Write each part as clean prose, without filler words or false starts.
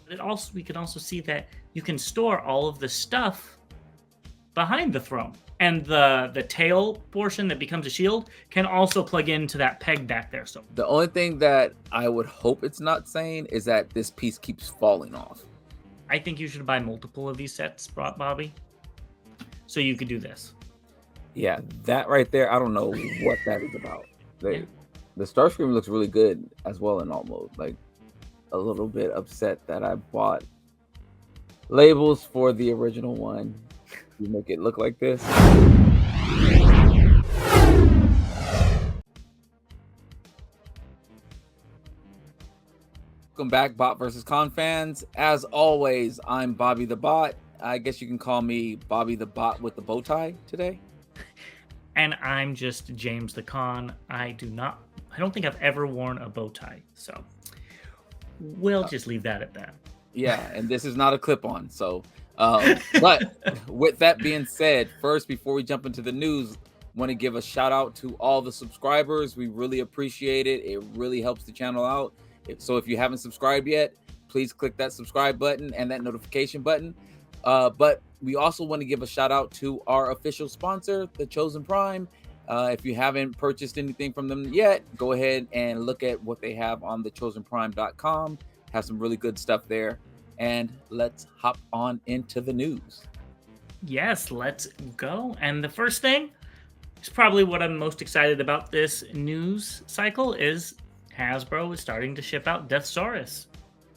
We can also see that you can store all of the stuff behind the throne. And the tail portion that becomes a shield can also plug into that peg back there. So The only thing that I would hope it's not saying is that this piece keeps falling off. I think you should buy multiple of these sets, Bobby, so you could do this. Yeah, that right there, I don't know what that is about. The Starscream looks really good as well in alt mode. Like, a little bit upset that I bought labels for the original one. You make it look like this. Welcome back, Bot versus Con fans. As always, I'm Bobby the Bot. I guess you can call me Bobby the Bot with the bow tie today. And I'm just James the Con. I don't think I've ever worn a bow tie, so we'll just leave that at that. Yeah, and this is not a clip-on, so but with that being said, first, before we jump into the news, want to give a shout out to all the subscribers. We really appreciate it. It really helps the channel out. So if you haven't subscribed yet, please click that subscribe button and that notification button. But we also want to give a shout out to our official sponsor, The Chosen Prime. If you haven't purchased anything from them yet, go ahead and look at what they have on thechosenprime.com. Have some really good stuff there. And let's hop on into the news. Yes, let's go. And the first thing is probably what I'm most excited about this news cycle is Hasbro is starting to ship out Deathsaurus.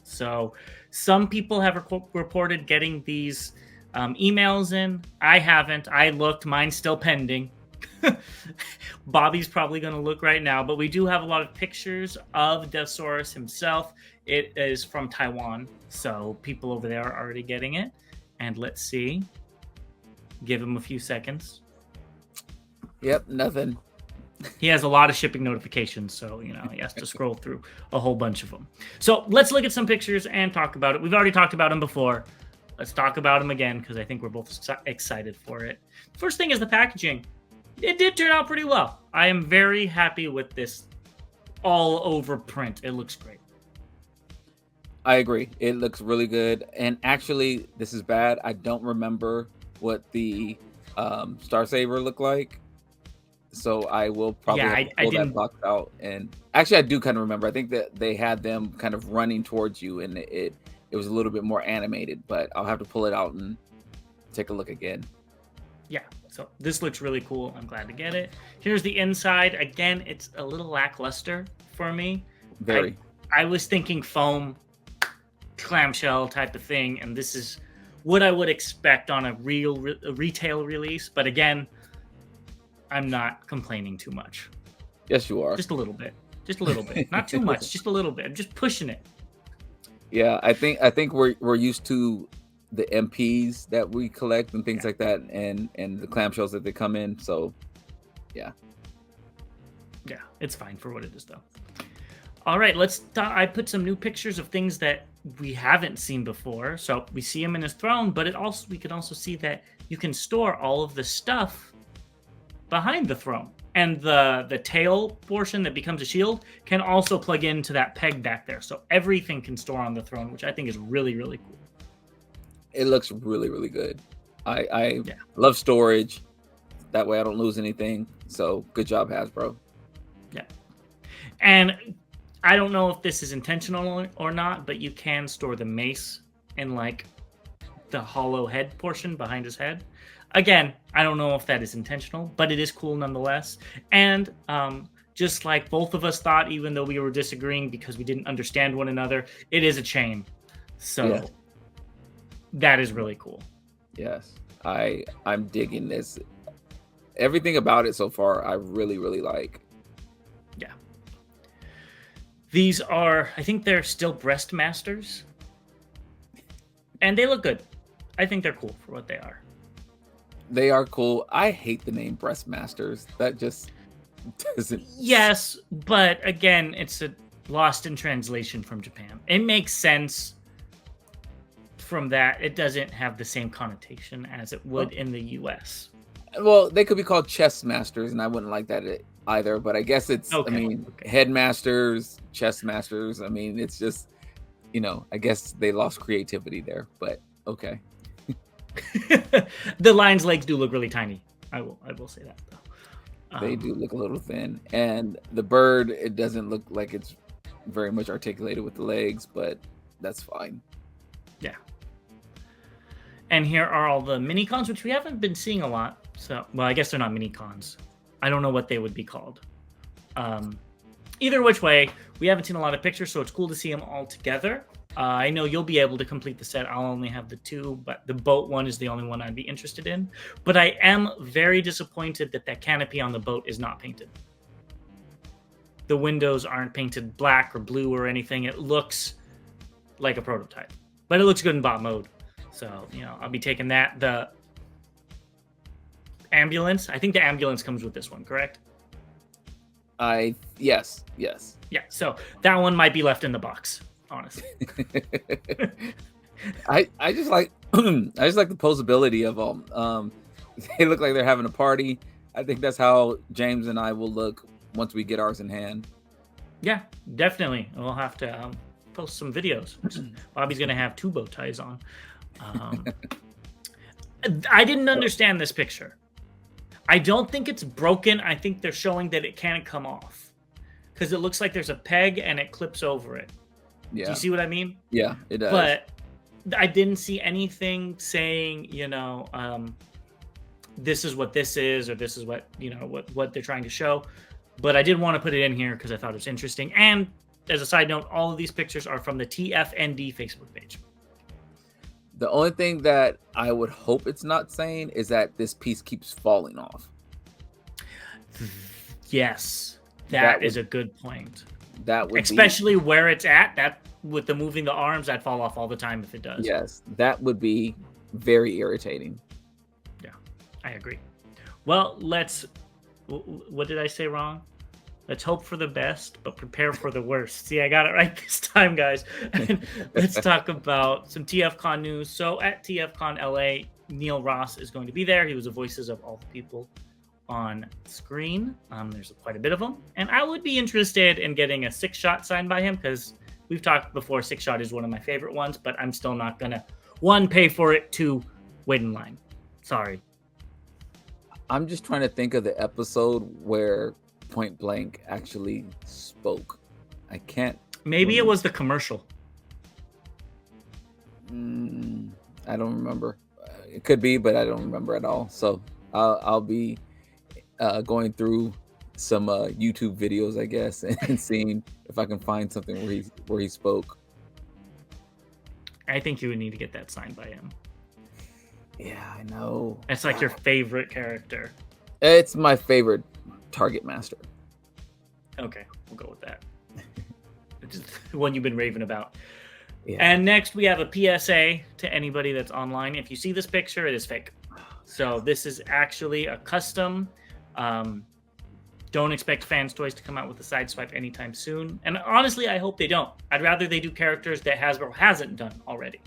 So some people have reported getting these emails in. I haven't. I looked. Mine's still pending. Bobby's probably going to look right now, but we do have a lot of pictures of Deathsaurus himself. It is from Taiwan, so people over there are already getting it. And let's see. Give him a few seconds. Yep, nothing. He has a lot of shipping notifications, so he has to scroll through a whole bunch of them. So let's look at some pictures and talk about it. We've already talked about him before. Let's talk about him again because I think we're both excited for it. First thing is the packaging. It did turn out pretty well. I am very happy with this all over print. It looks great. I agree. It looks really good. And actually, this is bad. I don't remember what the Star Saber looked like. So I will probably pull that box out. And actually, I do kind of remember. I think that they had them kind of running towards you, and it was a little bit more animated. But I'll have to pull it out and take a look again. Yeah, so this looks really cool. I'm glad to get it. Here's the inside. Again, it's a little lackluster for me. Very. I was thinking foam, clamshell type of thing, and this is what I would expect on a retail release. But again, I'm not complaining too much. Yes, you are. Just a little bit. Just a little bit. Not too much. Just a little bit. I'm just pushing it. Yeah, I think we're used to the MPs that we collect and things like that, and the clamshells that they come in. So, yeah. Yeah, it's fine for what it is, though. All right, I put some new pictures of things that we haven't seen before. So we see him in his throne, but we can also see that you can store all of the stuff behind the throne. And the tail portion that becomes a shield can also plug into that peg back there. So everything can store on the throne, which I think is really, really cool. It looks really, really good. I love storage. That way I don't lose anything. So good job, Hasbro. Yeah. And I don't know if this is intentional or not, but you can store the mace in like the hollow head portion behind his head. Again, I don't know if that is intentional, but it is cool nonetheless. And just like both of us thought, even though we were disagreeing because we didn't understand one another, it is a chain. So that is really cool. Yes, I'm digging this. Everything about it so far, I really, really like. Yeah. These are, I think they're still Breastmasters. And they look good. I think they're cool for what they are. They are cool. I hate the name Breastmasters. That just doesn't... Yes, but again, it's a lost in translation from Japan. It makes sense from that. It doesn't have the same connotation as it would in the US. Well, they could be called chess masters, and I wouldn't like that either. But I guess it's, headmasters, chess masters. I mean, it's just I guess they lost creativity there, but okay. The lion's legs do look really tiny. I will say that though. They do look a little thin, and the bird, it doesn't look like it's very much articulated with the legs, but that's fine. Yeah. And here are all the mini cons, which we haven't been seeing a lot. So, well, I guess they're not mini cons. I don't know what they would be called. Either which way, we haven't seen a lot of pictures, so it's cool to see them all together. I know you'll be able to complete the set. I'll only have the 2, but the boat one is the only one I'd be interested in. But I am very disappointed that canopy on the boat is not painted. The windows aren't painted black or blue or anything. It looks like a prototype, but it looks good in bot mode. So, I'll be taking that. The ambulance, I think the ambulance comes with this one, correct? Yes. Yeah, so that one might be left in the box, honestly. I just like the posability of them. They look like they're having a party. I think that's how James and I will look once we get ours in hand. Yeah, definitely. We'll have to post some videos. Bobby's gonna have 2 bow ties on. I didn't understand this picture. I don't think it's broken. I think they're showing that it can't come off because it looks like there's a peg and it clips over it. Yeah. Do you see what I mean? Yeah, it does. But I didn't see anything saying, this is what this is, or this is what, what they're trying to show. But I did want to put it in here because I thought it was interesting. And as a side note, all of these pictures are from the TFND Facebook page. The only thing that I would hope it's not saying is that this piece keeps falling off. Yes, that is a good point. That would especially where it's at. That with the moving the arms, that'd fall off all the time if it does. Yes, that would be very irritating. Yeah, I agree. Well, what did I say wrong? Let's hope for the best, but prepare for the worst. See, I got it right this time, guys. And let's talk about some TFCon news. So at TFCon LA, Neil Ross is going to be there. He was the voices of all the people on screen. There's quite a bit of them. And I would be interested in getting a 6-shot signed by him because we've talked before, 6-shot is one of my favorite ones, but I'm still not going to, 1, pay for it, 2, wait in line. Sorry. I'm just trying to think of the episode where Point Blank actually spoke. I can't. Maybe it was the commercial. I don't remember. It could be, but I don't remember at all. So I'll be going through some YouTube videos, I guess, and seeing if I can find something where he spoke. I think you would need to get that signed by him. Yeah, I know. It's like your favorite character. It's my favorite Target Master. Okay, we'll go with that. Which is the one you've been raving about. Yeah. And next we have a PSA to anybody that's online. If you see this picture, it is fake. So this is actually a custom. Don't expect Fans Toys to come out with a Sideswipe anytime soon. And honestly, I hope they don't. I'd rather they do characters that Hasbro hasn't done already.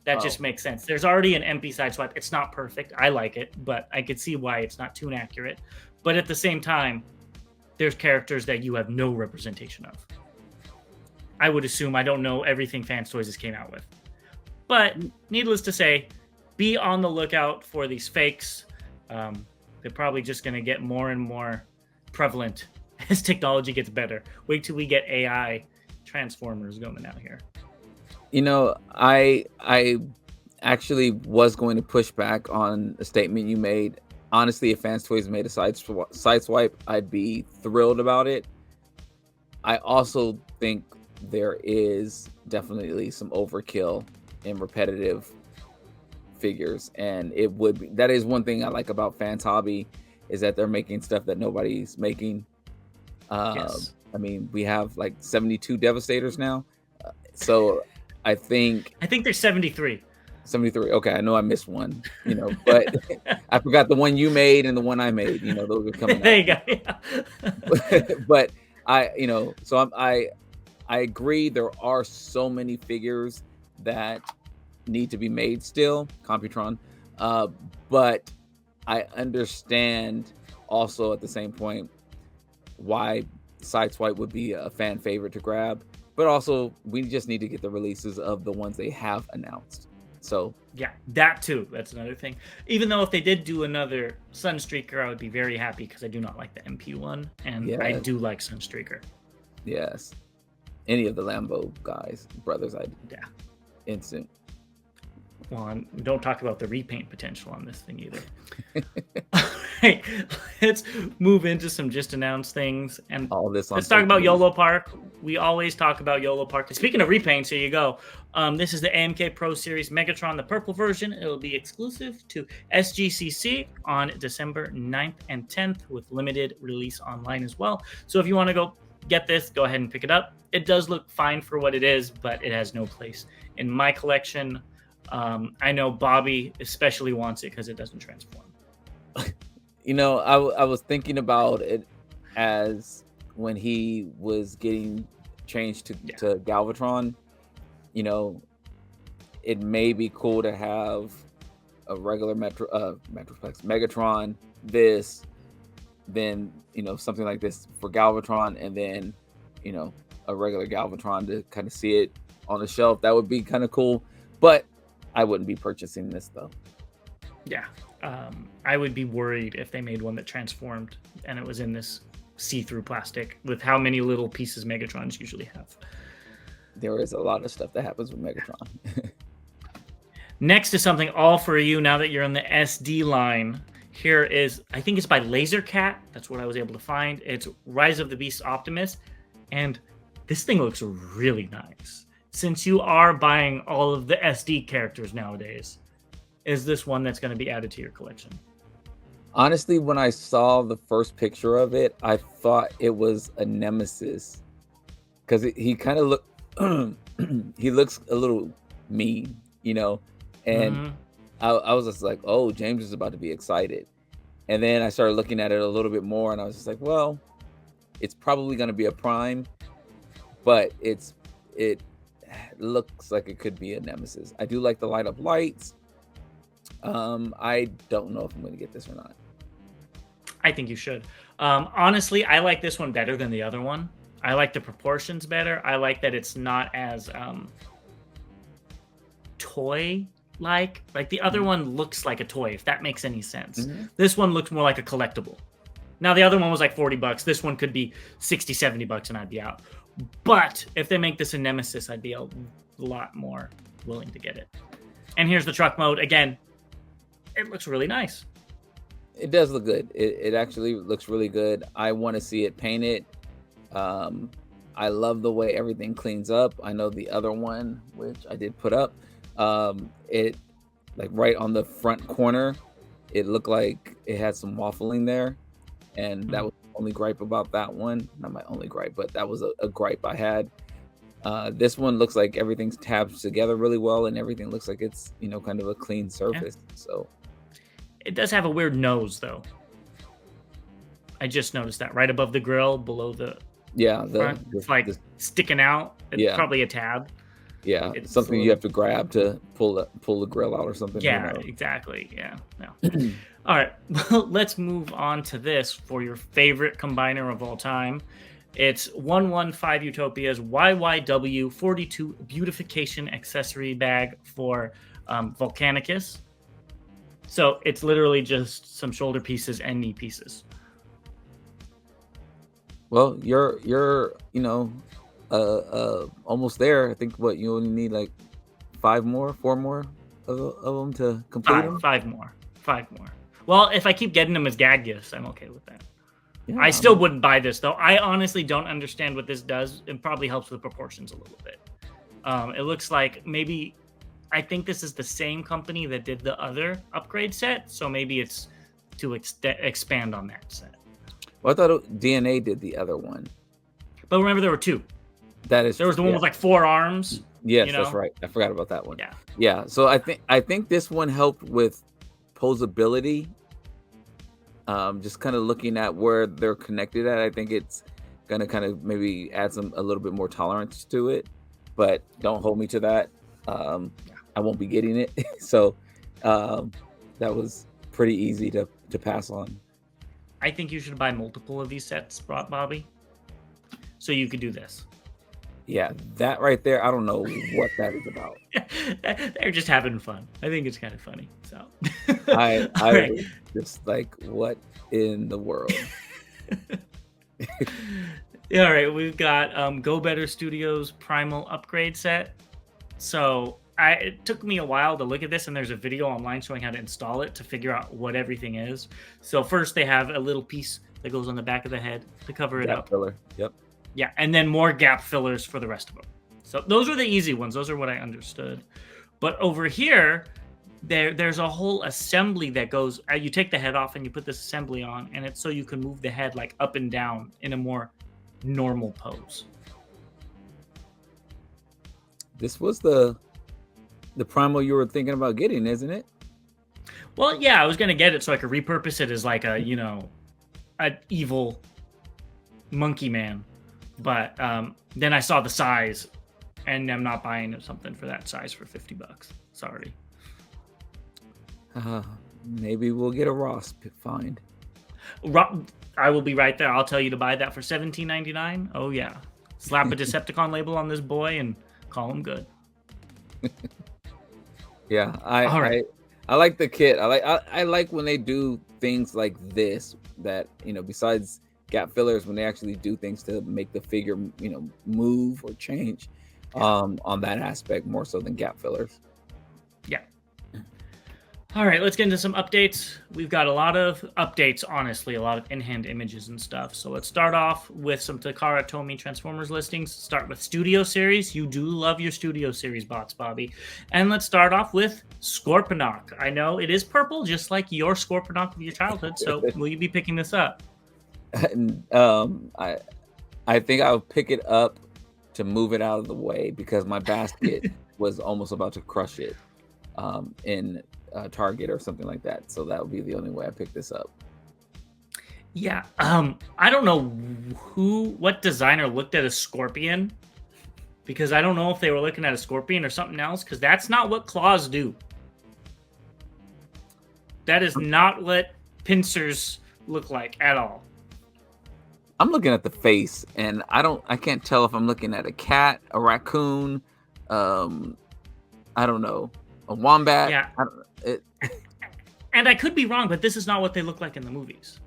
That just makes sense. There's already an MP Sideswipe. It's not perfect. I like it, but I could see why it's not too accurate. But at the same time, there's characters that you have no representation of. I would assume. I don't know everything Fans Toys has came out with. But needless to say, be on the lookout for these fakes. They're probably just going to get more and more prevalent as technology gets better. Wait till we get AI Transformers going out here. I actually was going to push back on a statement you made. Honestly, if Fans Toys made a Sideswipe, I'd be thrilled about it. I also think there is definitely some overkill in repetitive figures, and that is one thing I like about Fans Hobby is that they're making stuff that nobody's making. Yes. I mean, we have like 72 Devastators now, so I think there's 73. 73. Okay, I know I missed one, but I forgot the one you made and the one I made. Those are coming out. There you go. Yeah. But I agree. There are so many figures that need to be made still, Computron. But I understand also at the same point why Sideswipe would be a fan favorite to grab. but also we just need to get the releases of the ones they have announced. So yeah, that too. That's another thing. Even though if they did do another Sunstreaker, I would be very happy because I do not like the MP one, and I do like Sunstreaker. Yes, any of the Lambo brothers, yeah, instant. Well, and don't talk about the repaint potential on this thing either. All right, let's move into some just announced things, and all this. Let's talk about YOLO Park. We always talk about YOLO Park. Speaking of repaints, here you go. This is the AMK Pro Series Megatron, the purple version. It'll be exclusive to SGCC on December 9th and 10th with limited release online as well. So if you want to go get this, go ahead and pick it up. It does look fine for what it is, but it has no place in my collection. I know Bobby especially wants it because it doesn't transform. You know, I was thinking about it as when he was getting changed to Galvatron. You know, it may be cool to have a regular Megatron, this, then, you know, something like this for Galvatron, and then, you know, a regular Galvatron to kind of see it on the shelf. That would be kind of cool, but I wouldn't be purchasing this though. Yeah, I would be worried if they made one that transformed and it was in this see-through plastic with how many little pieces Megatrons usually have. There is a lot of stuff that happens with Megatron. Next is something all for you now that you're in the SD line. Here is, I think it's by Lasercat. That's what I was able to find. It's Rise of the Beast Optimus. And this thing looks really nice. Since you are buying all of the SD characters nowadays, is this one that's going to be added to your collection? Honestly, when I saw the first picture of it, I thought it was a Nemesis. Because he kind of he looks a little mean, you know? And I was just like, oh, James is about to be excited. And then I started looking at it a little bit more, and I was just like, well, it's probably going to be a Prime, but it looks like it could be a Nemesis. I do like the light up lights. I don't know if I'm going to get this or not. I think you should. Honestly, I like this one better than the other one. I like the proportions better. I like that it's not as toy-like. Like the other one looks like a toy, if that makes any sense. This one looks more like a collectible. Now, the other one was like $40. This one could be $60, $70 and I'd be out. But if they make this a Nemesis, I'd be a lot more willing to get it. And here's the truck mode. Again, it looks really nice. It does look good. It actually looks really good. I want to see it painted. I love the way everything cleans up. I know the other one, which I did put up, it like right on the front corner, it looked like it had some waffling there. And that was the only gripe about that one. Not my only gripe, but that was a gripe I had. This one looks like everything's tabbed together really well, and everything looks like it's, you know, kind of a clean surface. Yeah. So it does have a weird nose, though. I just noticed that right above the grill, below the front, it's like sticking out. It's probably a tab. Yeah, it's something you have to grab to pull the grill out or something. Yeah, exactly. Yeah. No. All right, well, let's move on to this for your favorite combiner of all time. It's 115 Utopia's YYW 42 Beautification Accessory Bag for Volcanicus. So it's literally just some shoulder pieces and knee pieces. Well, you're you know, almost there. I think you only need like 4 more of them to complete them. 5 more. Well, if I keep getting them as gag gifts, I'm okay with that. Yeah, I still wouldn't buy this, though. I honestly don't understand what this does. It probably helps with proportions a little bit. It looks like maybe... I think this is the same company that did the other upgrade set, so maybe it's to expand on that set. Well, I thought DNA did the other one. But remember, there were 2. That is. There was the one with like 4 arms. Yes, that's right. I forgot about that one. Yeah. Yeah. So I think this one helped with posability. Just kind of looking at where they're connected at, I think it's gonna kind of maybe add a little bit more tolerance to it. But don't hold me to that. I won't be getting it. So that was pretty easy to pass on. I think you should buy multiple of these sets, Bobby, so you could do this. Yeah, that right there, I don't know what that is about. They're just having fun. I think it's kind of funny. So, I all I right. was just like, what in the world? Yeah, all right, we've got Go Better Studios Primal upgrade set. So it took me a while to look at this, and there's a video online showing how to install it to figure out what everything is. So first they have a little piece that goes on the back of the head to cover it Gap up. filler. Yep. Yeah, and then more gap fillers for the rest of them. So those are the easy ones. Those are what I understood. But over here, there's a whole assembly that goes. You take the head off and you put this assembly on, and it's so you can move the head like up and down in a more normal pose. This was the primal you were thinking about getting, isn't it? Well, yeah, I was gonna get it so I could repurpose it as like a an evil monkey man, but then I saw the size, and I'm not buying something for that size for $50. Sorry. Maybe we'll get a Ross find. I will be right there. I'll tell you to buy that for $17.99. Oh yeah, slap a Decepticon label on this boy and call him good. Yeah, I like the kit. I like when they do things like this that, besides gap fillers, when they actually do things to make the figure, move or change on that aspect more so than gap fillers. Yeah. All right, let's get into some updates. We've got a lot of updates, honestly, a lot of in-hand images and stuff. So let's start off with some Takara Tomy Transformers listings. Start with Studio Series. You do love your Studio Series bots, Bobby. And let's start off with Scorponok. I know it is purple, just like your Scorponok of your childhood. So will you be picking this up? I think I'll pick it up to move it out of the way because my basket was almost about to crush it in Target or something like that. So that would be the only way I pick this up. Yeah. I don't know what designer looked at a scorpion, because I don't know if they were looking at a scorpion or something else, because that's not what claws do. That is not what pincers look like at all. I'm looking at the face, and I can't tell if I'm looking at a cat, a raccoon, I don't know, a wombat. Yeah. And I could be wrong, but this is not what they look like in the movies.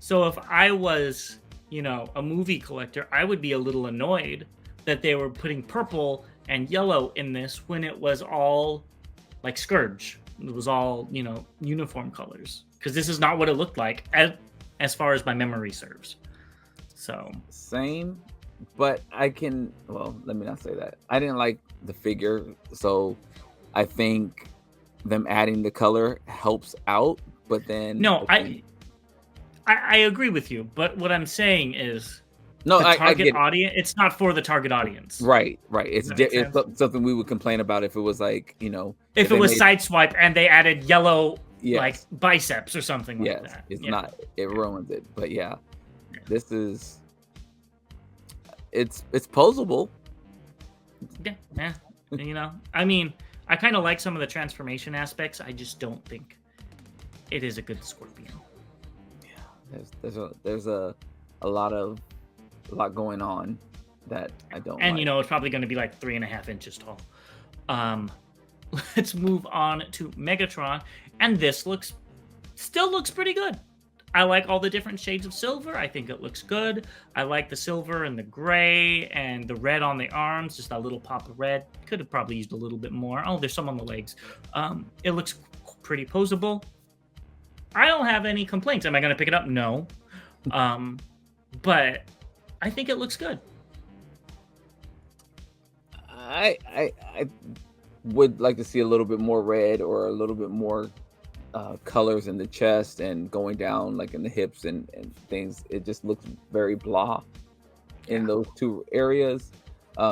So if I was, a movie collector, I would be a little annoyed that they were putting purple and yellow in this when it was all like Scourge. It was all, uniform colors. Because this is not what it looked like as far as my memory serves. So same, but let me not say that. I didn't like the figure, so I think them adding the color helps out, but then I agree with you, but what I'm saying is the target audience, it's not for the target audience. Right. It's something we would complain about if it was like, if it was Sideswipe and they added yellow like biceps or something like that. It's not, it ruins it. But this is it's posable. Yeah. I mean, I kind of like some of the transformation aspects. I just don't think it is a good Scorpion. Yeah, there's a lot going on that I don't. And like. It's probably going to be like 3.5 inches tall. Let's move on to Megatron, and this still looks pretty good. I like all the different shades of silver. I think it looks good. I like the silver and the gray and the red on the arms, just that little pop of red. Could have probably used a little bit more. Oh, there's some on the legs. It looks pretty posable. I don't have any complaints. Am I going to pick it up? No. But I think it looks good. I would like to see a little bit more red or a little bit more colors in the chest and going down like in the hips and things. It just looks very blah in those two areas.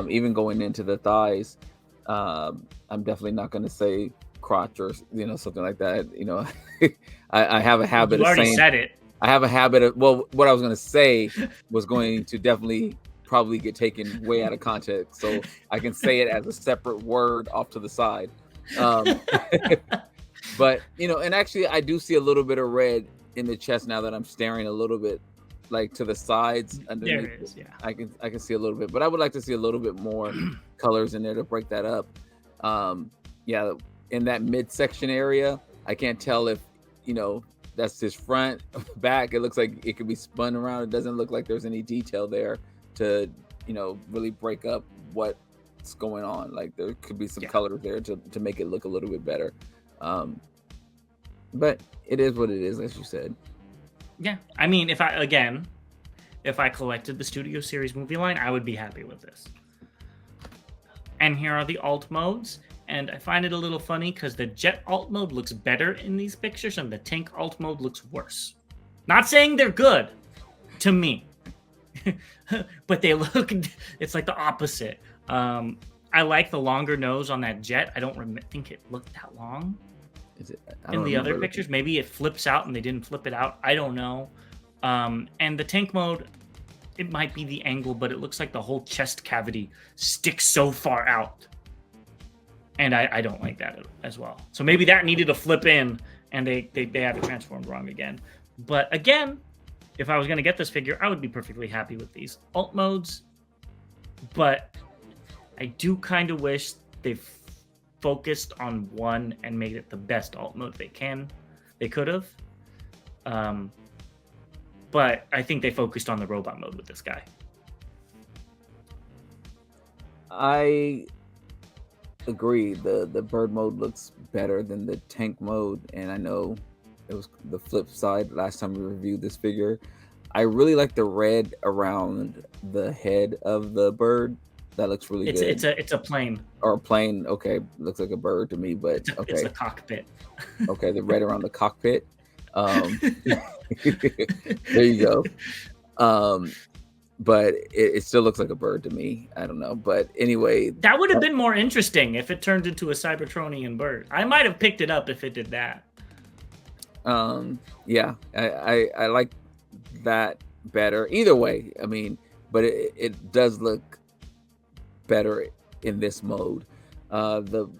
Even going into the thighs, I'm definitely not going to say crotch or something like that. I have a habit of saying. You already said it. I have a habit of what I was going to say was going to definitely probably get taken way out of context, so I can say it as a separate word off to the side. But and actually I do see a little bit of red in the chest now that I'm staring a little bit like to the sides underneath. There it is, yeah. I can see a little bit, but I would like to see a little bit more colors in there to break that up. Yeah, in that midsection area, I can't tell if that's his front, back. It looks like it could be spun around. It doesn't look like there's any detail there to really break up what's going on. Like there could be some color there to make it look a little bit better. But it is what it is, as you said. Yeah, I mean, if I collected the Studio Series movie line, I would be happy with this. And here are the alt modes. And I find it a little funny because the jet alt mode looks better in these pictures and the tank alt mode looks worse. Not saying they're good to me, but they look, it's like the opposite. I like the longer nose on that jet. I don't think it looked that long in the other pictures. Maybe it flips out and they didn't flip it out. I don't know. And the tank mode, it might be the angle, but it looks like the whole chest cavity sticks so far out. And I don't like that as well. So maybe that needed to flip in, and they have it transformed wrong again. But again, if I was going to get this figure, I would be perfectly happy with these alt modes. But I do kind of wish they focused on one and made it the best alt mode they could have. But I think they focused on the robot mode with this guy. I agree. The bird mode looks better than the tank mode, and I know it was the flip side last time we reviewed this figure. I really like the red around the head of the bird. That looks really good. It's a plane. Or a plane. Okay, looks like a bird to me, but okay. It's a cockpit. Okay, the red around the cockpit. There you go. But it still looks like a bird to me. I don't know. But anyway. That would have been more interesting if it turned into a Cybertronian bird. I might have picked it up if it did that. Yeah, I like that better. Either way, I mean, but it does look better in this mode. The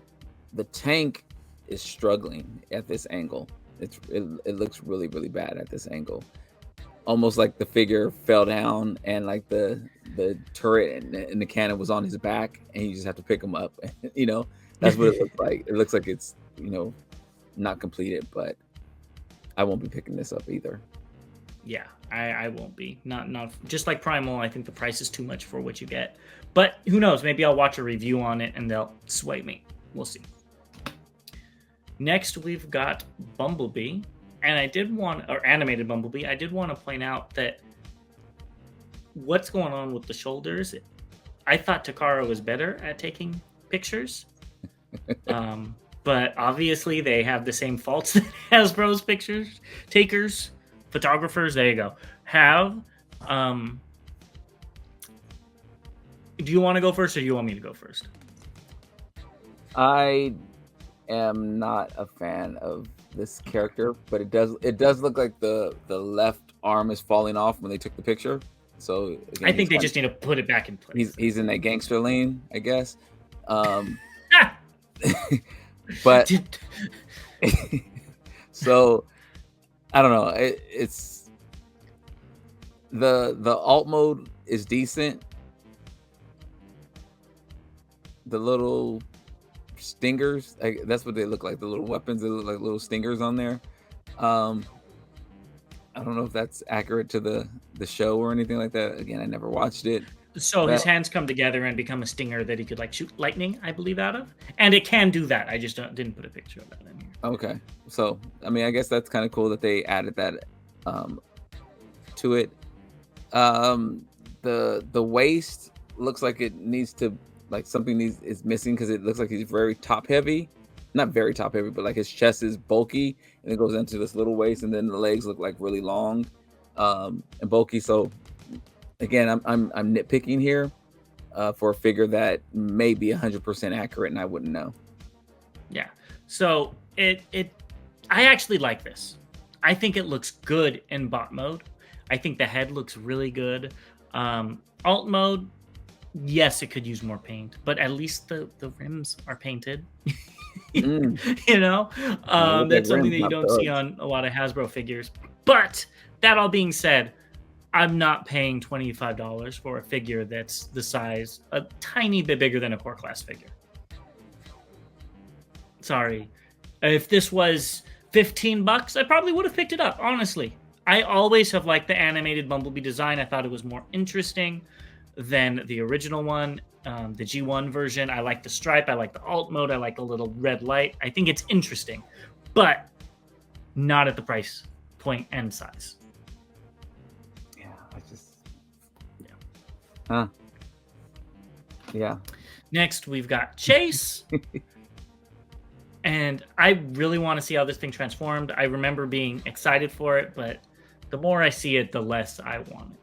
tank is struggling at this angle. It looks really, really bad at this angle. Almost like the figure fell down and like the turret and the cannon was on his back and you just have to pick him up. That's what it looks like. It looks like it's not completed, but I won't be picking this up either. Yeah, I won't be. Not just like Primal. I think the price is too much for what you get. But who knows? Maybe I'll watch a review on it and they'll sway me. We'll see. Next, we've got Bumblebee. And animated Bumblebee. I did want to point out that what's going on with the shoulders. I thought Takara was better at taking pictures. But obviously they have the same faults that Hasbro's pictures takers, photographers, there you go, have. Do you want to go first or do you want me to go first? I am not a fan of this character, but it does look like the left arm is falling off when they took the picture. So again, I think they just need to put it back in place. He's in that gangster lane, I guess. But so I don't know. It's the alt mode is decent. The little stingers, that's what they look like. The little weapons, they look like little stingers on there. I don't know if that's accurate to the show or anything like that. Again, I never watched it. So his hands come together and become a stinger that he could like shoot lightning, I believe, out of. And it can do that. I just didn't put a picture of that in here. Okay. So, I mean, I guess that's kind of cool that they added that to it. The waist looks like it needs to, like something is missing because it looks like he's very top heavy. Not very top heavy, but like his chest is bulky and it goes into this little waist, and then the legs look like really long and bulky. So again, I'm nitpicking here for a figure that may be 100% accurate, and I wouldn't know. Yeah. So I actually like this. I think it looks good in bot mode. I think the head looks really good. Alt mode, yes, it could use more paint, but at least the rims are painted. That's something that you don't see on a lot of Hasbro figures. But that all being said, I'm not paying $25 for a figure that's the size a tiny bit bigger than a core class figure. Sorry. If this was $15, I probably would have picked it up, honestly. I always have liked the animated Bumblebee design. I thought it was more interesting than the original one, the G1 version. I like the stripe. I like the alt mode. I like the little red light. I think it's interesting, but not at the price point and size. Yeah, Huh. Yeah. Next, we've got Chase. And I really want to see how this thing transformed. I remember being excited for it, but the more I see it, the less I want it.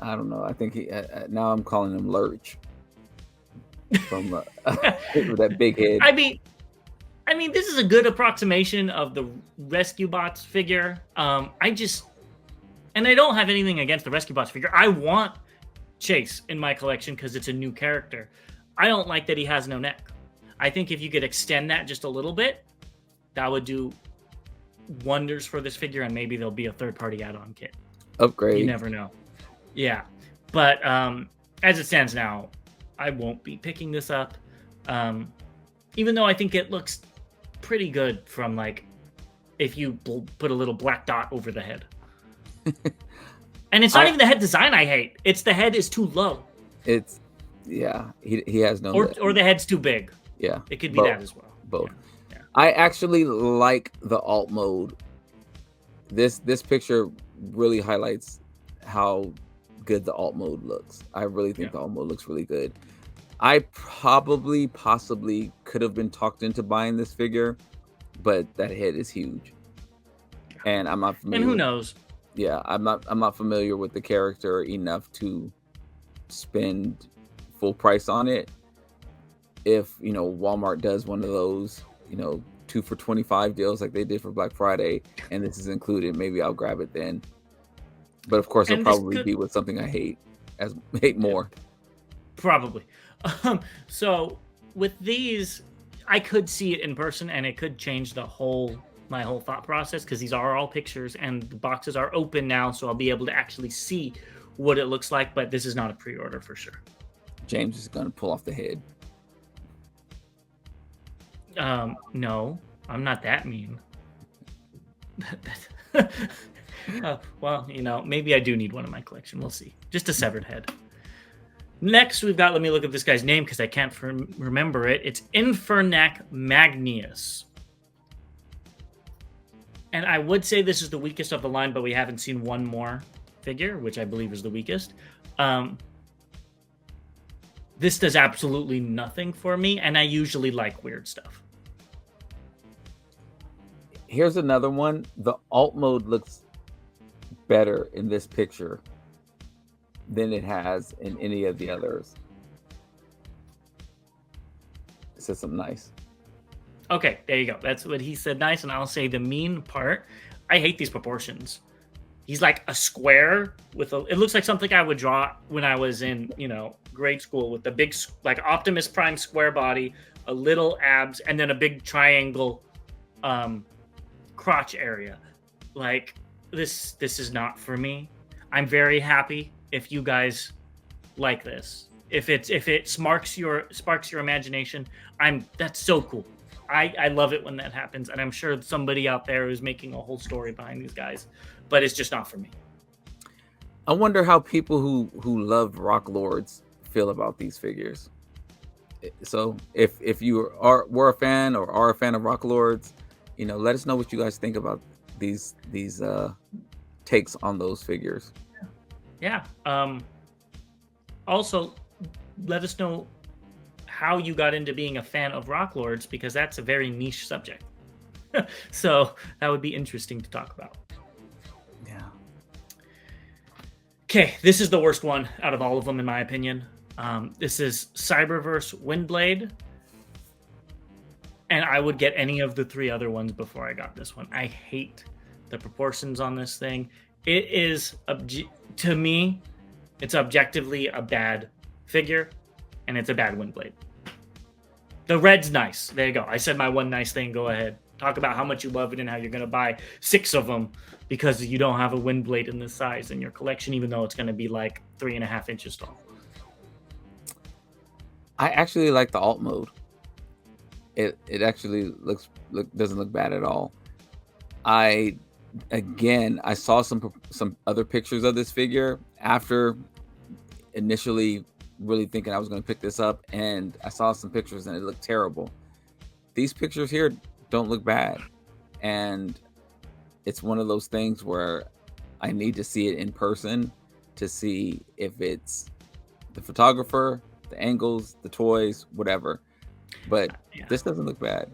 I don't know. I think now I'm calling him Lurch from that big head. I mean, this is a good approximation of the Rescue Bots figure. And I don't have anything against the Rescue Bots figure. I want Chase in my collection because it's a new character. I don't like that he has no neck. I think if you could extend that just a little bit, that would do wonders for this figure, and maybe there'll be a third-party add-on kit. Upgrade. You never know. Yeah. But as it stands now, I won't be picking this up. Even though I think it looks pretty good from, like, if you put a little black dot over the head. And it's not even the head design I hate. It's the head is too low. It's, yeah, he has no... Or the head's too big. Yeah. It could be that as well. Both. Yeah. I actually like the alt mode. This picture really highlights how good the alt mode looks. I really think the alt mode looks really good. I possibly could have been talked into buying this figure, but that head is huge. And I'm not familiar. And who knows? Yeah, I'm not familiar with the character enough to spend full price on it. If, Walmart does one of those, 2 for $25 deals like they did for Black Friday, and this is included, maybe I'll grab it then. But of course, it'll probably be with something I hate more. Probably. So with these, I could see it in person, and it could change my whole thought process, because these are all pictures, and the boxes are open now, so I'll be able to actually see what it looks like. But this is not a pre-order for sure. James is going to pull off the head. No, I'm not that mean. Well, maybe I do need one in my collection. We'll see. Just a severed head. Next, we've got, let me look up this guy's name because I can't remember it. It's Infernac Magnius. And I would say this is the weakest of the line, but we haven't seen one more figure, which I believe is the weakest. This does absolutely nothing for me, and I usually like weird stuff. Here's another one. The alt mode looks better in this picture than it has in any of the others. It says something nice. Okay, there you go. That's what he said, nice, and I'll say the mean part. I hate these proportions. He's like a square it looks like something I would draw when I was in, grade school, with the big, like, Optimus Prime square body, a little abs, and then a big triangle crotch area. Like, this is not for me. I'm very happy if you guys like this. If it sparks your imagination, that's so cool. I love it when that happens, and I'm sure somebody out there is making a whole story behind these guys, but it's just not for me. I wonder how people who love Rock Lords feel about these figures. So if you were a fan or are a fan of Rock Lords, let us know what you guys think about these takes on those figures. Yeah. Also, let us know how you got into being a fan of Rock Lords, because that's a very niche subject. So that would be interesting to talk about. Yeah. Okay, this is the worst one out of all of them, in my opinion. This is Cyberverse Windblade. And I would get any of the 3 other ones before I got this one. I hate the proportions on this thing. It is, to me, it's objectively a bad figure, and it's a bad Windblade. The red's nice. There you go. I said my one nice thing. Go ahead. talk about how much you love it and how you're going to buy 6 of them because you don't have a wind blade in this size in your collection, even though it's going to be like 3.5 inches tall. I actually like the alt mode. It actually doesn't look bad at all. I saw some other pictures of this figure after initially really thinking I was going to pick this up, and I saw some pictures and it looked terrible. These pictures here don't look bad, and it's one of those things where I need to see it in person to see if it's the photographer, the angles, the toys, whatever. But this doesn't look bad.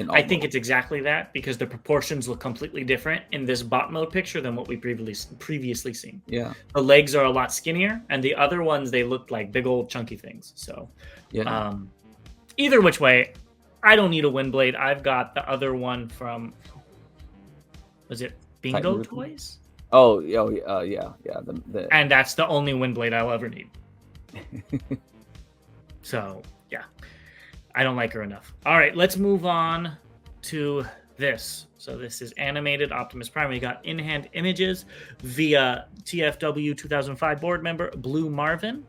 I think it's exactly that, because the proportions look completely different in this bot mode picture than what we previously seen. Yeah, the legs are a lot skinnier, and the other ones, they look like big old chunky things. So either which way, I don't need a wind blade. I've got the other one from, was it Bingo Toys? Oh yeah. And that's the only wind blade I'll ever need. So yeah, I don't like her enough. All right, let's move on to this. So this is animated Optimus Prime. We got in-hand images via TFW 2005 board member Blue Marvin.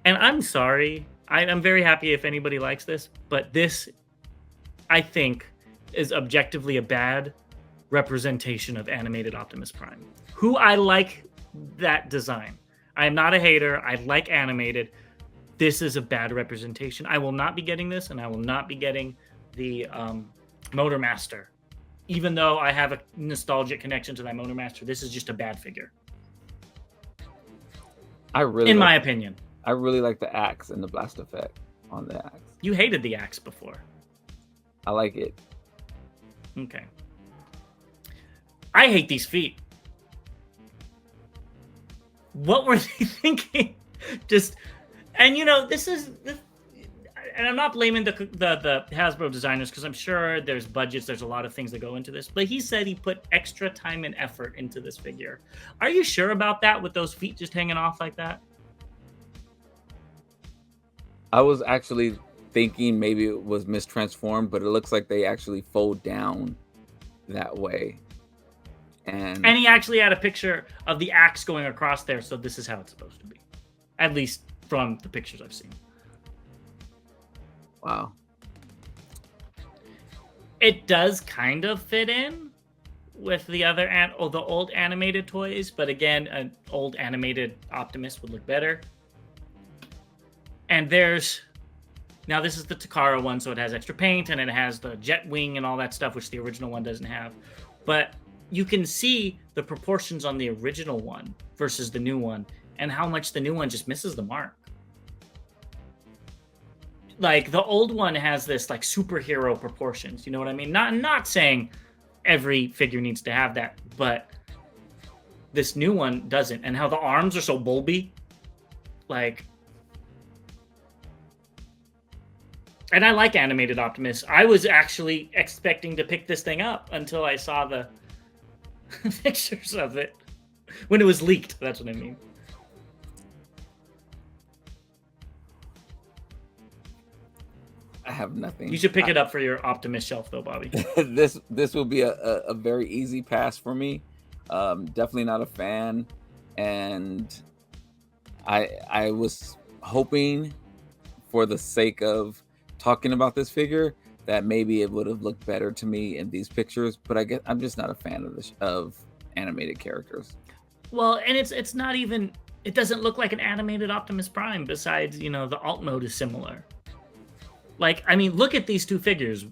And I'm sorry, I'm very happy if anybody likes this, but this, I think, is objectively a bad representation of animated Optimus Prime. Who I like that design. I am not a hater. I like animated. This is a bad representation. I will not be getting this, and I will not be getting the Motor Master. Even though I have a nostalgic connection to that Motor Master, this is just a bad figure. In my opinion. I really like the axe and the blast effect on the axe. You hated the axe before. I like it. Okay. I hate these feet. What were they thinking? And I'm not blaming the Hasbro designers, because I'm sure there's budgets, there's a lot of things that go into this, but he said he put extra time and effort into this figure. Are you sure about that, with those feet just hanging off like that? I was actually thinking maybe it was mistransformed, but it looks like they actually fold down that way. And he actually had a picture of the axe going across there, so this is how it's supposed to be. At least from the pictures I've seen. Wow. It does kind of fit in with the other the old animated toys, but again, an old animated Optimus would look better. And now this is the Takara one, so it has extra paint, and it has the jet wing and all that stuff, which the original one doesn't have. But you can see the proportions on the original one versus the new one, and how much the new one just misses the mark. Like, the old one has this like superhero proportions, you know what I mean? Not saying every figure needs to have that, but this new one doesn't. And how the arms are so bulby, like. And I like animated Optimus. I was actually expecting to pick this thing up until I saw the pictures of it when it was leaked. That's what I mean. I have nothing. You should pick it up for your Optimus shelf, though, Bobby. This will be a very easy pass for me. Definitely not a fan, and I was hoping, for the sake of talking about this figure, that maybe it would have looked better to me in these pictures. But I'm just not a fan of animated characters. Well, and it's not even. It doesn't look like an animated Optimus Prime. Besides, the alt mode is similar. Like, I mean, look at these two figures.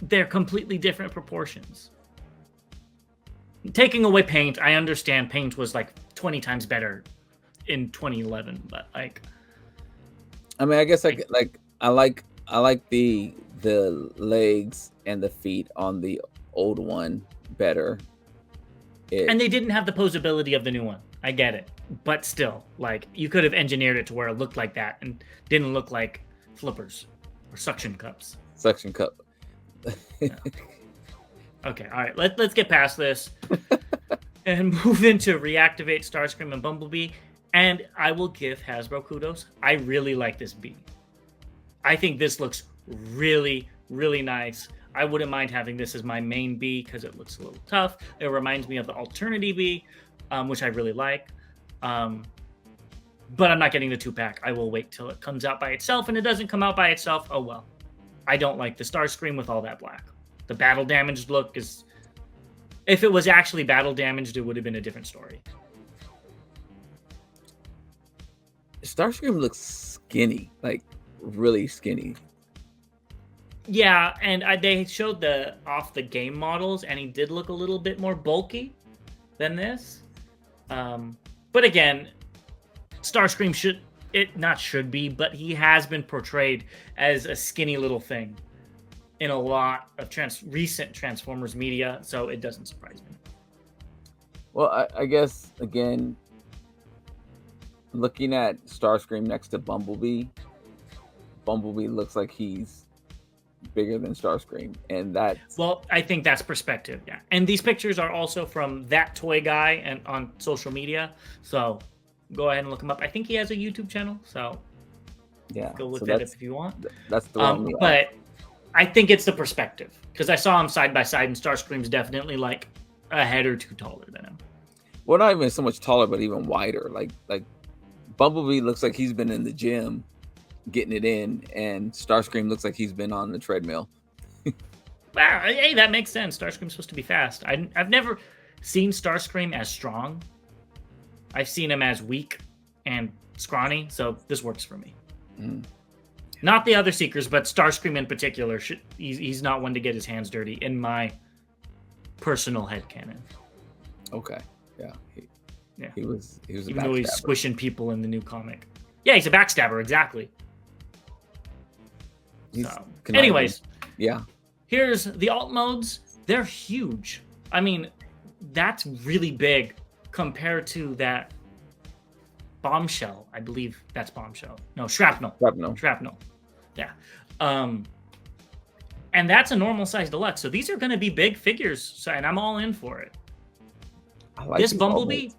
They're completely different proportions. Taking away paint, I understand paint was like 20 times better in 2011, but like, I mean, I guess I like the legs and the feet on the old one better. And they didn't have the posability of the new one. I get it, but still, like, you could have engineered it to where it looked like that and didn't look like flippers or suction cups. Suction cup. Yeah. Okay, all right. Let's get past this and move into Reactivate Starscream and Bumblebee. And I will give Hasbro kudos. I really like this bee. I think this looks Really, really nice. I wouldn't mind having this as my main B because it looks a little tough. It reminds me of the Alternity B, which I really like. But I'm not getting the 2-pack. I will wait till it comes out by itself, and it doesn't come out by itself. Oh well. I don't like the Starscream with all that black. The battle damaged look is... If it was actually battle damaged, it would have been a different story. Starscream looks skinny, like really skinny. Yeah, and they showed the off the game models, and he did look a little bit more bulky than this. But again, Starscream should be, but he has been portrayed as a skinny little thing in a lot of recent Transformers media, so it doesn't surprise me. Well, I guess again, looking at Starscream next to Bumblebee looks like he's bigger than Starscream, and that's... Well, I think that's perspective, yeah. And these pictures are also from that toy guy and on social media, so go ahead and look him up. I think he has a YouTube channel, so yeah, go look that up if you want. That's the one. But I think it's the perspective, because I saw him side by side, and Starscream's definitely like a head or two taller than him. Well, not even so much taller, but even wider. Like Bumblebee looks like he's been in the gym getting it in, and Starscream looks like he's been on the treadmill. Wow, hey, that makes sense. Starscream's supposed to be fast. I've never seen Starscream as strong. I've seen him as weak and scrawny, so this works for me. Not the other Seekers, but Starscream in particular. He's not one to get his hands dirty, in my personal headcanon. Okay, yeah. He was even though he's squishing people in the new comic. Yeah, he's a backstabber, exactly. Anyways, yeah. Here's the alt modes. They're huge. I mean, that's really big compared to that Bombshell. I believe that's Bombshell. No, Shrapnel. Yeah. And that's a normal size deluxe. So these are going to be big figures, and I'm all in for it. I like this Bumblebee.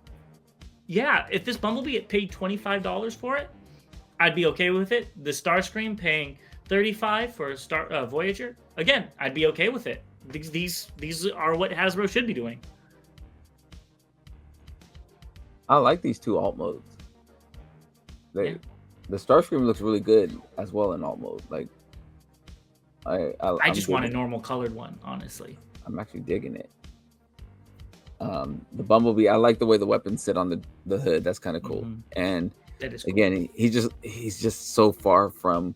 Yeah, if this Bumblebee had paid $25 for it, I'd be okay with it. The Starscream paying $35 for a Voyager, again, I'd be okay with it. These are what Hasbro should be doing. I like these two alt modes. The Starscream looks really good as well in alt mode. Like, I just want a normal colored one, honestly. I'm actually digging it. The Bumblebee, I like the way the weapons sit on the hood. That's kind of cool. And that is cool. Again, he's just so far from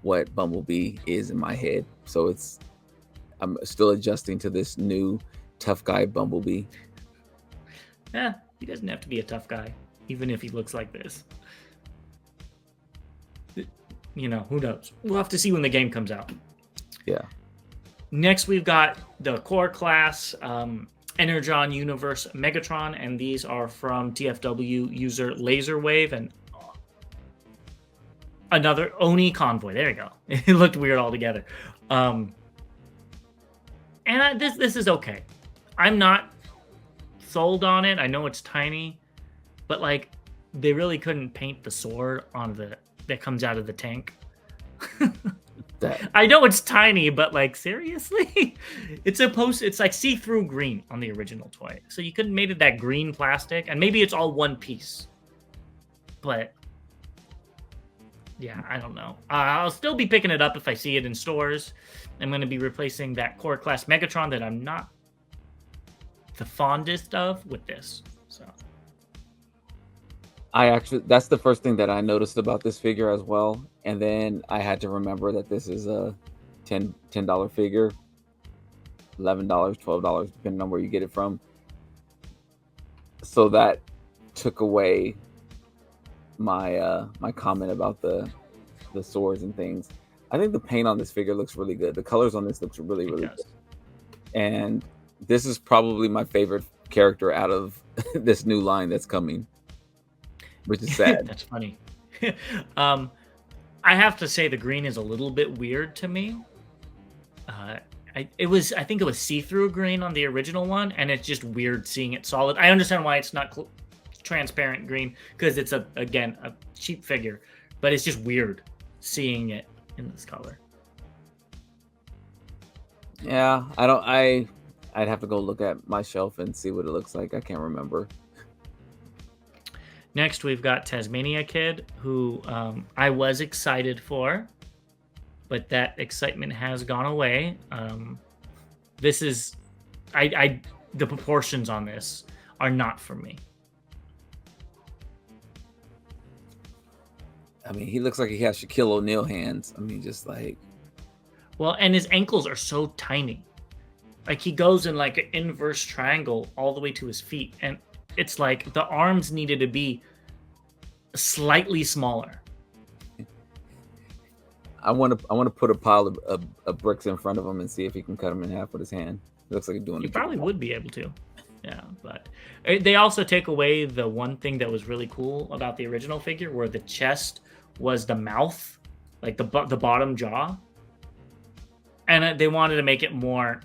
what Bumblebee is in my head. So I'm still adjusting to this new tough guy Bumblebee. Yeah, he doesn't have to be a tough guy, even if he looks like this. You know, who knows? We'll have to see when the game comes out. Yeah. Next, we've got the core class Energon Universe Megatron, and these are from TFW user Laserwave and another Oni Convoy. There you go. It looked weird altogether. And this is okay. I'm not sold on it. I know it's tiny, but like they really couldn't paint the sword on that comes out of the tank. I know it's tiny, but like seriously, it's like see-through green on the original toy. So you could have made it that green plastic, and maybe it's all one piece. But yeah, I don't know. I'll still be picking it up if I see it in stores. I'm going to be replacing that core class Megatron that I'm not the fondest of with this. So that's the first thing that I noticed about this figure as well. And then I had to remember that this is a $10 figure, $11, $12, depending on where you get it from. So that took away my my comment about the swords and things. I think the paint on this figure looks really good. The colors on this looks really good. And this is probably my favorite character out of this new line that's coming, which is sad. That's funny. I have to say the green is a little bit weird to me. I think it was see-through green on the original one, and it's just weird seeing it solid. I understand why it's not transparent green, because it's a cheap figure, but it's just weird seeing it in this color. Yeah, I'd have to go look at my shelf and see what it looks like. I can't remember. Next, we've got Tasmania Kid, who I was excited for, but that excitement has gone away. This is, the proportions on this are not for me. I mean, he looks like he has Shaquille O'Neal hands. I mean, just like. Well, and his ankles are so tiny. Like he goes in like an inverse triangle all the way to his feet, and it's like the arms needed to be slightly smaller. I want to put a pile of bricks in front of him and see if he can cut them in half with his hand. It looks like he's doing. He probably would be able to. Yeah, but they also take away the one thing that was really cool about the original figure, where the chest was the mouth, like the bottom jaw, and they wanted to make it more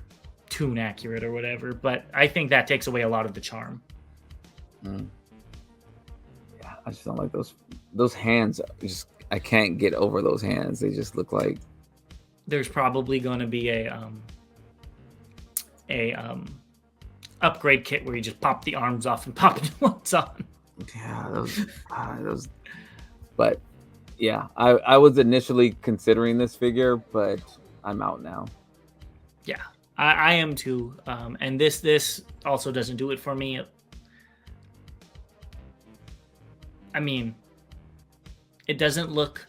toon accurate or whatever. But I think that takes away a lot of the charm. Yeah, I just don't like those hands. I can't get over those hands. They just look like. There's probably going to be a upgrade kit where you just pop the arms off and pop new ones on. Yeah, those. But yeah, I was initially considering this figure, but I'm out now. Yeah, I am too. And this also doesn't do it for me. I mean, it doesn't look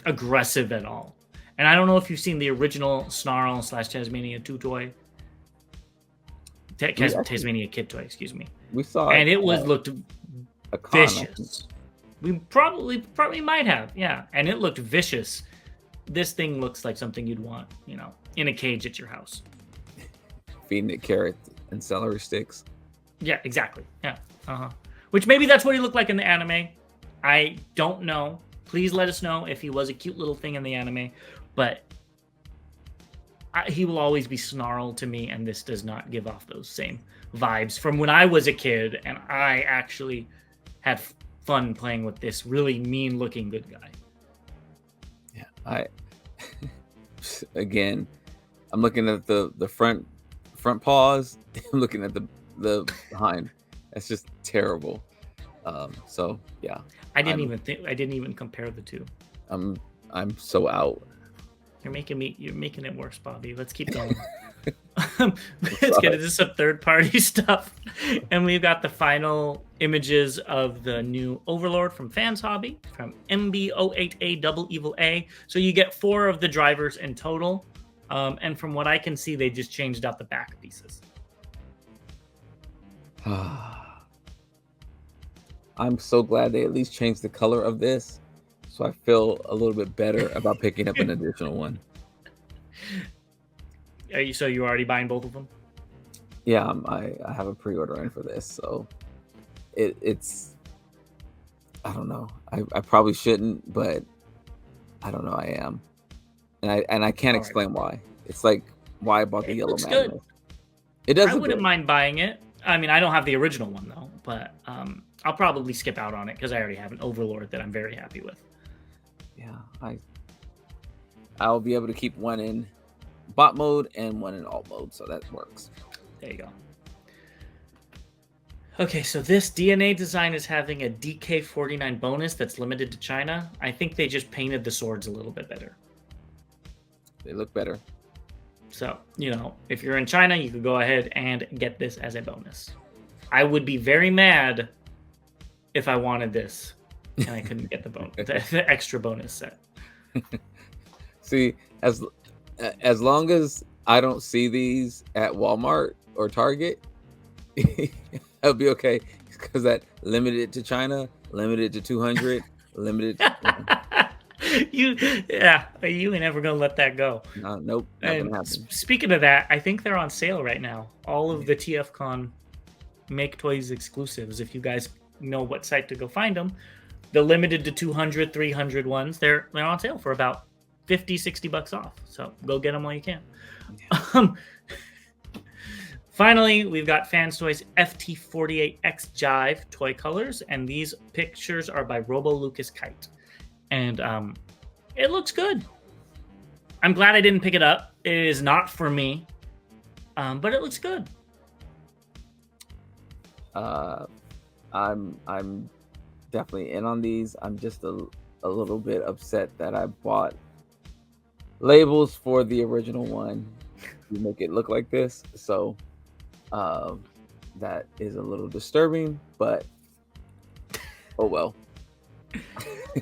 aggressive at all. And I don't know if you've seen the original Snarl / Tasmania 2 toy. Tasmania Kid toy, excuse me. We saw and it looked vicious. We probably might have, yeah. And it looked vicious. This thing looks like something you'd want, in a cage at your house. Feeding it carrots and celery sticks. Yeah, exactly. Yeah. Which maybe that's what he looked like in the anime. I don't know. Please let us know if he was a cute little thing in the anime. But he will always be Snarl to me, and this does not give off those same vibes from when I was a kid, and I actually had fun playing with this really mean-looking good guy. Yeah, again, I'm looking at the front paws. I'm looking at the behind. That's just terrible. So yeah, I didn't even compare the two. I'm so out. You're making it worse, Bobby. Let's keep going. Let's get into some third-party stuff. And we've got the final images of the new Overlord from Fans Hobby, from MB08A Double Evil A. So you get 4 of the drivers in total. And from what I can see, they just changed out the back pieces. I'm so glad they at least changed the color of this. So I feel a little bit better about picking up an additional one. So you're already buying both of them? Yeah, I have a pre-order in for this, so it's I don't know. I probably shouldn't, but I don't know. I am, and I can't explain why. It's like why I bought the Yellow Madness. Good. It does. I wouldn't mind buying it. I mean, I don't have the original one though, but I'll probably skip out on it because I already have an Overlord that I'm very happy with. Yeah, I'll be able to keep one in bot mode and one in alt mode, so that works. There you go. Okay, so this DNA design is having a DK49 bonus that's limited to China. I think they just painted the swords a little bit better. They look better. So, if you're in China, you could go ahead and get this as a bonus. I would be very mad if I wanted this and I couldn't get the extra bonus set. See, as long as I don't see these at Walmart or Target, I'll be okay. Because that limited to China, limited to 200, limited. You ain't never gonna let that go. Nope. Not gonna happen. Speaking of that, I think they're on sale right now. All of the TFCon Make Toys exclusives. If you guys know what site to go find them, the limited to 200, 300 ones, they're on sale for about $50-$60 off. So go get them while you can. Yeah. Finally, we've got Fans Toys FT48X Jive toy colors, and these pictures are by Robo Lucas Kite. And it looks good. I'm glad I didn't pick it up. It is not for me, but it looks good. I'm definitely in on these. I'm just a little bit upset that I bought labels for the original one to make it look like this. So that is a little disturbing, but oh well.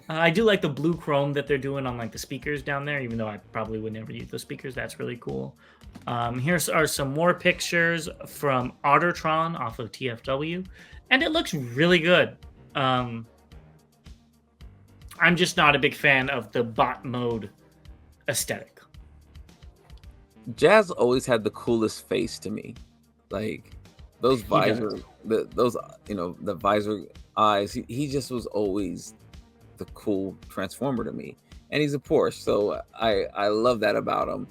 I do like the blue chrome that they're doing on like the speakers down there, even though I probably would never use those speakers. That's really cool. Here are some more pictures from Ottertron off of TFW, and it looks really good. I'm just not a big fan of the bot mode aesthetic. Jazz always had the coolest face to me, like those visor, those the visor eyes. He just was always the cool transformer to me, and he's a Porsche, so I love that about him.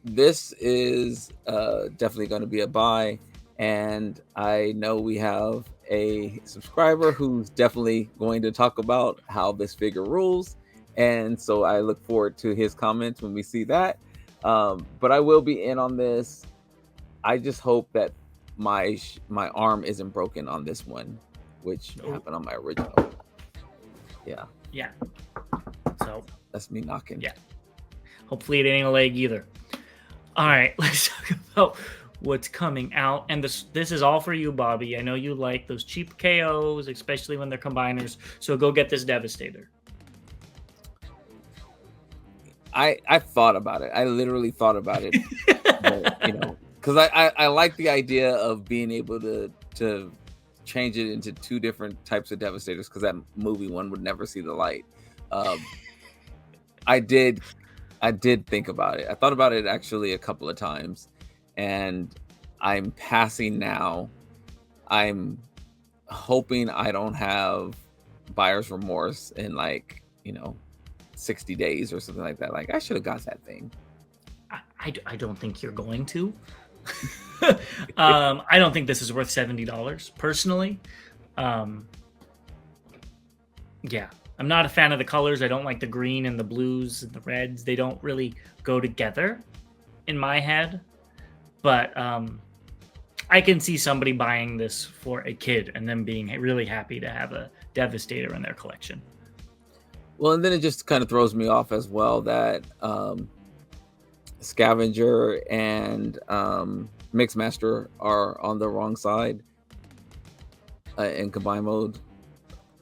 This is definitely going to be a buy, and I know we have a subscriber who's definitely going to talk about how this figure rules, and so I look forward to his comments when we see that. But I will be in on this. I just hope that my arm isn't broken on this one, which happened on my original. Yeah. So that's me knocking. Yeah. Hopefully it ain't a leg either. All right, let's talk about what's coming out. And this is all for you, Bobby. I know you like those cheap KOs, especially when they're combiners. So go get this Devastator. I thought about it. I literally thought about it. But, because I like the idea of being able to change it into two different types of Devastators, because that movie one would never see the light. I did think about it. I thought about it actually a couple of times, and I'm passing now. I'm hoping I don't have buyer's remorse in 60 days or something like that. Like, I should have got that thing. I don't think you're going to. I don't think this is worth $70 personally. Yeah, I'm not a fan of the colors. I don't like the green and the blues and the reds. They don't really go together in my head. But I can see somebody buying this for a kid and then being really happy to have a Devastator in their collection. Well, and then it just kind of throws me off as well that Scavenger and Mixmaster are on the wrong side in combine mode.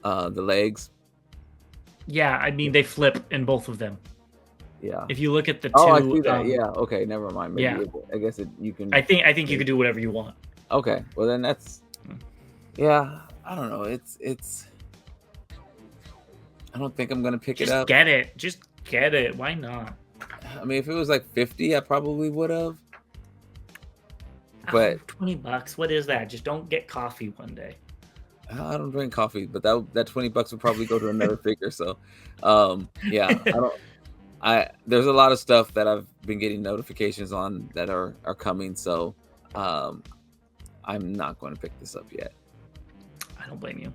The legs. Yeah, I mean, they flip in both of them. Yeah. If you look at the two. Oh, I see that. Yeah. Okay. Never mind. Maybe yeah. I guess you can. I think you can do whatever you want. Okay. Well, then that's. Yeah. I don't know. It's. I don't think I'm gonna pick it up. Just get it. Why not? I mean, if it was like 50, I probably would have. But $20. What is that? Just don't get coffee one day. I don't drink coffee, but that $20 would probably go to another figure. So, yeah, there's a lot of stuff that I've been getting notifications on that are coming. So, I'm not going to pick this up yet. I don't blame you.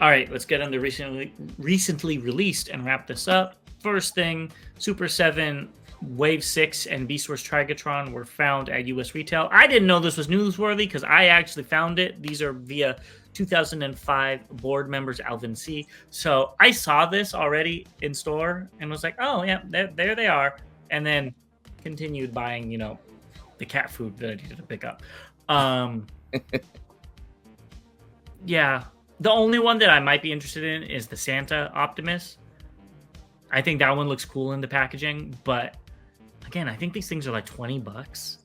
All right, let's get on the recently released and wrap this up. First thing, Super 7, Wave 6, and Beast Wars Trigatron were found at US retail. I didn't know this was newsworthy because I actually found it. These are via 2005 board members Alvin C. So I saw this already in store and was like, oh, yeah, there they are. And then continued buying, the cat food that I needed to pick up. Yeah. The only one that I might be interested in is the Santa Optimus. I think that one looks cool in the packaging, but again, I think these things are like $20.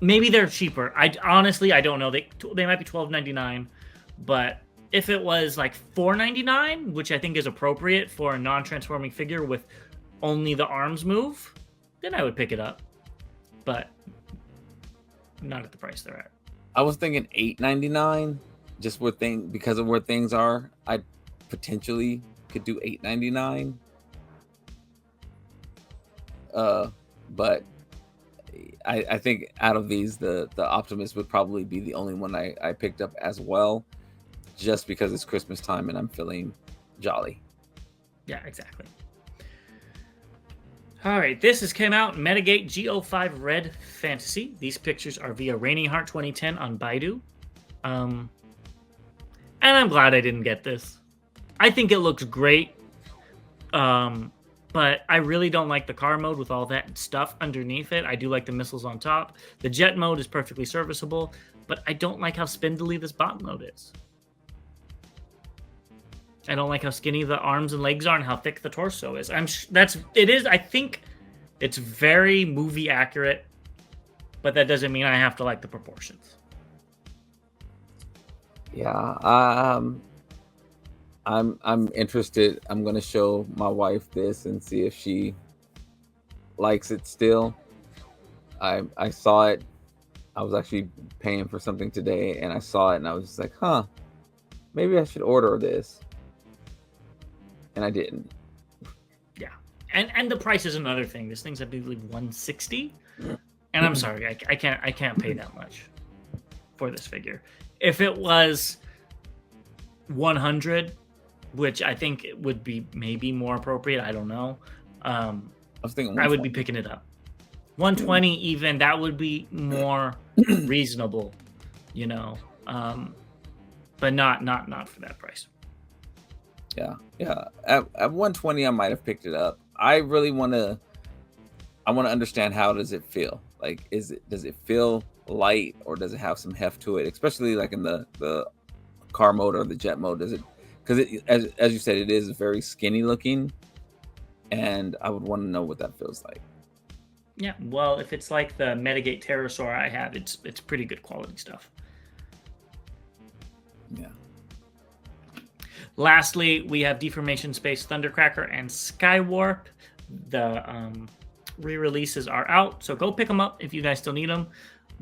Maybe they're cheaper. I don't know. They might be $12.99, but if it was like $4.99, which I think is appropriate for a non-transforming figure with only the arms move, then I would pick it up. But not at the price they're at. I was thinking $8.99. Just because of where things are, I potentially could do $8.99. But I think out of these, the Optimus would probably be the only one I picked up as well, just because it's Christmas time and I'm feeling jolly. Yeah, exactly. All right, this has came out Metagate Go5 Red Fantasy. These pictures are via Rainy Heart 2010 on Baidu. And I'm glad I didn't get this. I think it looks great. But I really don't like the car mode with all that stuff underneath it. I do like the missiles on top. The jet mode is perfectly serviceable, but I don't like how spindly this bot mode is. I don't like how skinny the arms and legs are and how thick the torso is. I think it's very movie accurate, but that doesn't mean I have to like the proportions. Yeah, I'm interested. I'm gonna show my wife this and see if she likes it still. I saw it. I was actually paying for something today, and I saw it, and I was just like, huh, maybe I should order this. And I didn't. Yeah, and the price is another thing. This thing's I believe $160, and I'm sorry, I can't pay that much for this figure. If it was $100, which I think it would be maybe more appropriate, I don't know. I was thinking I would be picking it up. 120 even, that would be more reasonable, you know. But not for that price. Yeah. At 120, I might have picked it up. I really want to understand how does it feel. Like, does it feel light or does it have some heft to it? Especially like in the car mode or the jet mode. Does it? Because as you said, it is very skinny looking, and I would want to know what that feels like. Yeah. Well, if it's like the Metagate Pterosaur I have, it's pretty good quality stuff. Yeah. Lastly, we have Deformation Space Thundercracker and Skywarp. The re-releases are out, so go pick them up if you guys still need them.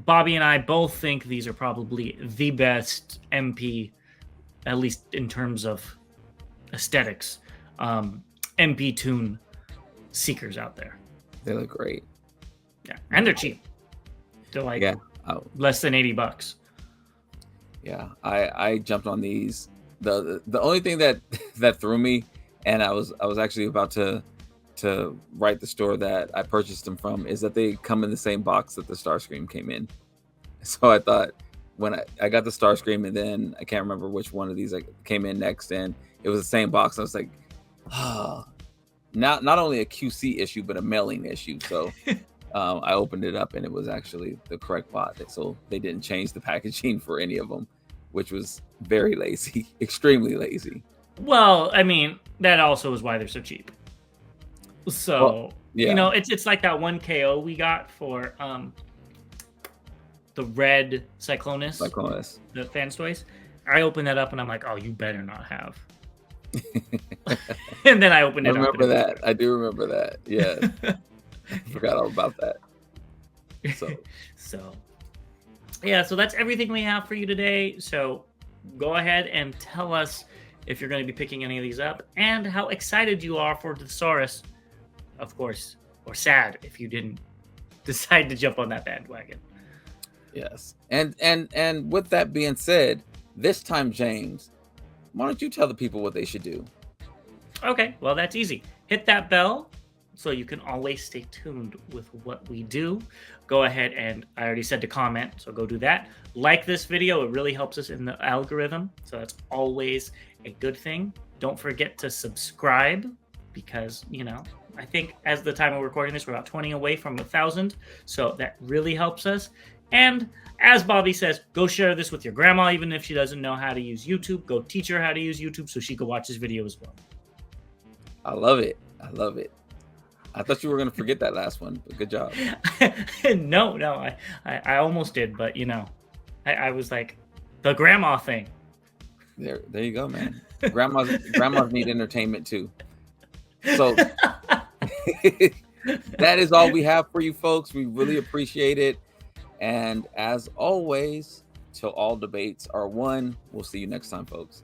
Bobby and I both think these are probably the best MP, at least in terms of aesthetics, MP Toon Seekers out there. They look great. Yeah, and they're cheap. They're like less than $80. Yeah, I jumped on these. The only thing that threw me, and I was actually about to write the store that I purchased them from, is that they come in the same box that the Starscream came in. So I thought when I got the Starscream, and then I can't remember which one of these came in next, and it was the same box. I was like, oh, not only a QC issue but a mailing issue. So I opened it up, and it was actually the correct bot. So they didn't change the packaging for any of them, which was very lazy, extremely lazy. Well, I mean, that also is why they're so cheap. So, yeah. You know, it's like that one KO we got for the red Cyclonus, the Fans Toys. I opened that up and I'm like, oh, you better not have. And then I opened it up. I remember that. I do remember that. Yeah. I forgot all about that. So that's everything we have for you today. So go ahead and tell us if you're going to be picking any of these up and how excited you are for Deathsaurus, of course, or sad if you didn't decide to jump on that bandwagon. Yes. And with that being said, this time, James, why don't you tell the people what they should do? Okay, well, that's easy. Hit that bell so you can always stay tuned with what we do. Go ahead and I already said to comment, so go do that. Like this video, it really helps us in the algorithm, so that's always a good thing. Don't forget to subscribe because, you know, I think as the time of recording this, we're about 20 away from 1,000, so that really helps us. And as Bobby says, go share this with your grandma, even if she doesn't know how to use YouTube. Go teach her how to use YouTube so she can watch this video as well. I love it. I love it. I thought you were going to forget that last one, but good job. No, I almost did, but you know, I was like, the grandma thing. There you go, man. Grandmas need entertainment too. So that is all we have for you folks. We really appreciate it. And as always, till all debates are won, we'll see you next time, folks.